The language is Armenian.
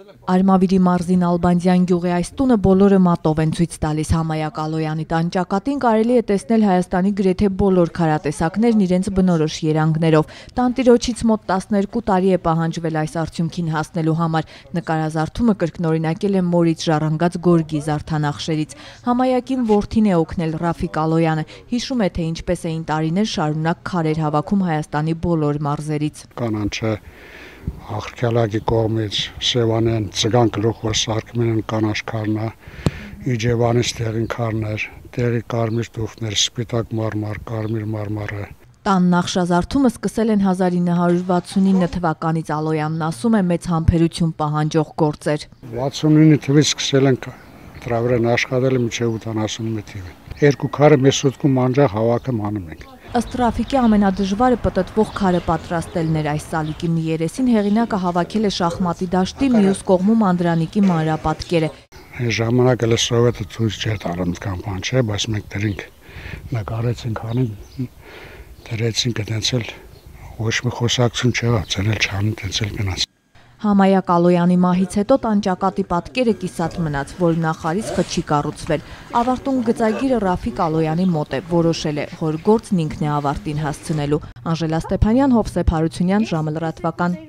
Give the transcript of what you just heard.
Արմավիրի մարզին Ալբանդյան գյուղի այս տունը բոլորը մատով են ցույց տալիս Համայակ Ալոյանի տան ճակատին կարելի է տեսնել Հայաստանի գրեթե բոլոր քարատեսակներն իրենց բնորոշ երանգներով։ Տանտիրոջից մոտ 12 տարի է պահանջվել այս արդյունքին հասնելու համար։ Նկարազարդումը կրկնօրինակել է մորից ժառանգած գորգի զարդանախշերից։ Համայակին որդին է օգնել Ռաֆիկ Ալոյանը, հիշում է, թե ինչպես էին տարիներ շարունակ քարեր հավաքում Հայաստանի բոլոր մարզերից։ Կանանչը Աղրկյալագի կողմից Սևանեն ծգան գլուխ, որ սարքում են կանաչ քարնա, Իջևանից տեղին քարներ, տեղի կարմիր տուֆներ, սպիտակ մարմար, կարմիր մարմարը։ Տան նախշազարդումը սկսել են 1969 թվականից, Ալոյանն ասում է, մեծ համբերություն պահանջող գործ էր։ 69 թվականից սկսել ենք դրա վրա աշխատել մինչև 71 թվականին։ Երկու քարը մեծ սուտքում անջախ հավաքը մանում ենք։ Ըստ Ռաֆիկի ամենադժվարը պտտվող քարը պատրաստելն էր։ Այս սալիկի մի երեսին հեղինակը հավաքել է շախմատի դաշտի, մյուս կողմում Անդրանիկի մանրապատկերը։ Ժամանակը էլ սովետը ցույց չէր տալու այդքան բան չէ, բայց մենք դրինք նկարեցինք անին, դրեցինք այդտեղ ոչ մի խոսակցություն չեղավ, ցերել չանին, այդտեղ գնաց։ Համայակ Ալոյանի մահից հետո տան ճակատի պատկերը կիսատ մնաց, որ նախարիսխը չի կառուցվել։ Ավարտուն գծագիրը Ռաֆիկ Ալոյանի մոտ է, որոշել է, որ գործն ինքն է ավարտին հասցնելու։ Անժելա Ստեփանյան, Հովսեփ Հարությունյան, ժամը լրատվական։